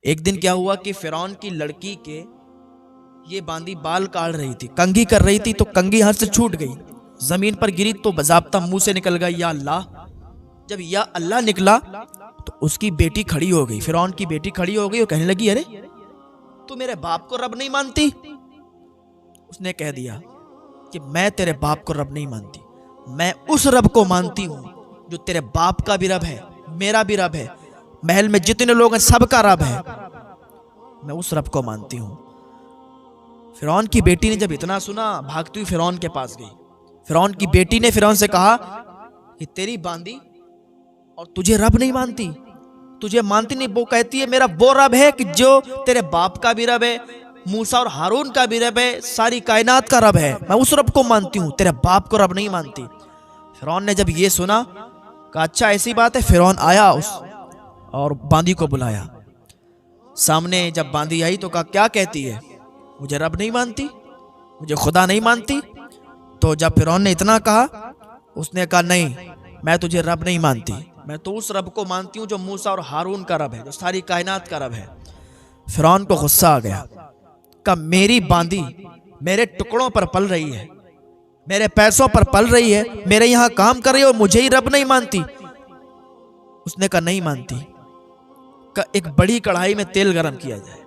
एक दिन क्या हुआ कि फिरौन की लड़की के ये बांदी बाल काट रही थी, कंघी कर रही थी, तो कंघी हाथ से छूट गई, जमीन पर गिरी तो बजाबता मुंह से निकल गई या अल्लाह। जब या अल्लाह निकला तो उसकी बेटी खड़ी हो गई, फिरौन की बेटी खड़ी हो गई और कहने लगी, अरे तू मेरे बाप को रब नहीं मानती? उसने कह दिया कि मैं तेरे बाप को रब नहीं मानती, मैं उस रब को मानती हूं जो तेरे बाप का भी रब है, मेरा भी रब है, महल में जितने लोग हैं सबका रब है, मैं उस रब को मानती हूं। फिरौन की बेटी ने जब इतना सुना, भागती हुई फिरौन के पास गई। फिरौन की बेटी ने फिरौन से कहा कि तेरी बांदी और तुझे रब नहीं मानती, तुझे मानती नहीं। वो कहती है मेरा वो रब है कि जो तेरे बाप का भी रब है, मूसा और हारून का भी रब है, सारी कायनात का रब है, मैं उस रब को मानती हूं, तेरे बाप को रब नहीं मानती। फिरौन ने जब ये सुना कहा अच्छा ऐसी बात है। फिरौन आया और बांदी को बुलाया सामने। जब बांदी आई तो कहा क्या कहती है, मुझे रब नहीं मानती, मुझे खुदा नहीं मानती? तो जब फिरौन ने इतना कहा, उसने कहा नहीं, मैं तुझे रब नहीं मानती, मैं तो उस रब को मानती हूँ जो मूसा और हारून का रब है, जो सारी कायनात का रब है। फिरौन को गुस्सा आ गया, कहा मेरी बांदी मेरे टुकड़ों पर पल रही है, मेरे पैसों पर पल रही है, मेरे यहाँ काम कर रही है और मुझे ही रब नहीं मानती। उसने कहा नहीं मानती, का एक बड़ी कढ़ाई में तेल गरम किया जाए।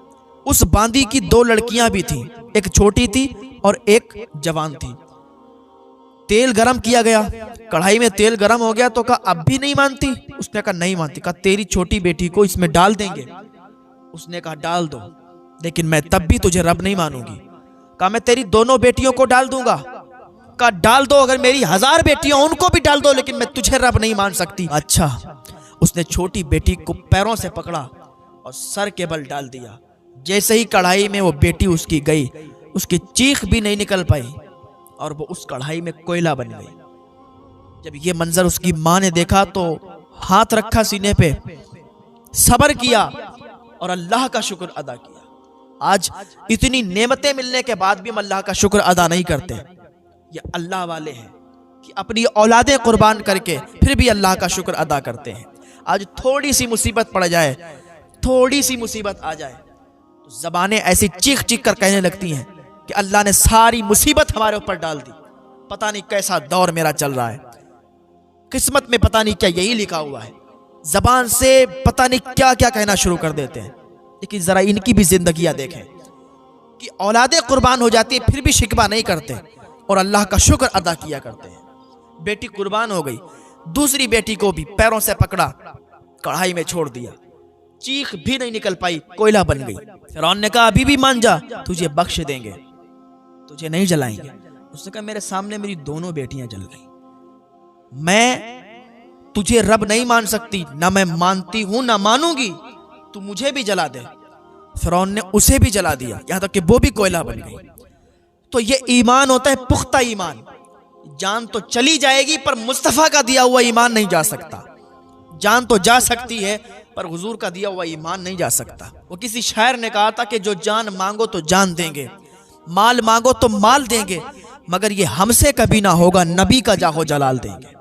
उस बांदी की दो लड़कियां भी थीं, एक छोटी थी और एक जवान थी। तेल गरम किया गया, कढ़ाई में तेल गरम हो गया तो कहा अब भी नहीं मानती? उसने कहा नहीं मानती। कहा तेरी छोटी बेटी को इसमें डाल देंगे? उसने कहा डाल दो, लेकिन मैं तब भी तुझे रब नहीं मानूंगी। कहा मैं तेरी दोनों बेटियों को डाल दूंगा। कहा डाल दो, अगर मेरी 1000 बेटियां उनको भी डाल दो, लेकिन मैं तुझे रब नहीं मान सकती। अच्छा। उसने छोटी बेटी को पैरों से पकड़ा और सर के बल डाल दिया। जैसे ही कढ़ाई में वो बेटी उसकी गई, उसकी चीख भी नहीं निकल पाई और वो उस कढ़ाई में कोयला बन गई। जब ये मंजर उसकी मां ने देखा तो हाथ रखा सीने पे, सब्र किया और अल्लाह का शुक्र अदा किया। आज इतनी नेमतें मिलने के बाद भी हम अल्लाह का शुक्र अदा नहीं करते। ये अल्लाह वाले हैं कि अपनी औलादें कुर्बान करके फिर भी अल्लाह का शुक्र अदा करते हैं। आज थोड़ी सी मुसीबत पड़ जाए, थोड़ी सी मुसीबत आ जाए तो जबानें ऐसी चीख चीख कर कहने लगती हैं कि अल्लाह ने सारी मुसीबत हमारे ऊपर डाल दी, पता नहीं कैसा दौर मेरा चल रहा है, किस्मत में पता नहीं क्या यही लिखा हुआ है। जबान से पता नहीं क्या क्या कहना शुरू कर देते हैं। लेकिन जरा इनकी भी जिंदगियां देखें कि औलादें कुर्बान हो जाती है फिर भी शिकवा नहीं करते और अल्लाह का शुक्र अदा किया करते हैं। बेटी कुर्बान हो गई, दूसरी बेटी को भी पैरों से पकड़ा, कढ़ाई में छोड़ दिया, चीख भी नहीं निकल पाई, कोयला बन गई। फिरौन ने कहा अभी भी मान जा, तुझे बख्श देंगे, तुझे नहीं जलाएंगे। उसने कहा मेरे सामने मेरी दोनों बेटियां जल गई, मैं तुझे रब नहीं मान सकती, ना मैं मानती हूं ना मानूंगी, तू मुझे भी जला दे। फिरौन ने उसे भी जला दिया, यहां तक कि वो भी कोयला बन गई। तो ये ईमान होता है पुख्ता ईमान। जान तो चली जाएगी पर मुस्तफा का दिया हुआ ईमान नहीं जा सकता। जान तो जा सकती है पर हुजूर का दिया हुआ ईमान नहीं जा सकता। वो किसी शायर ने कहा था कि जो जान मांगो तो जान देंगे, माल मांगो तो माल देंगे, मगर ये हमसे कभी ना होगा, नबी का जाहो जलाल देंगे।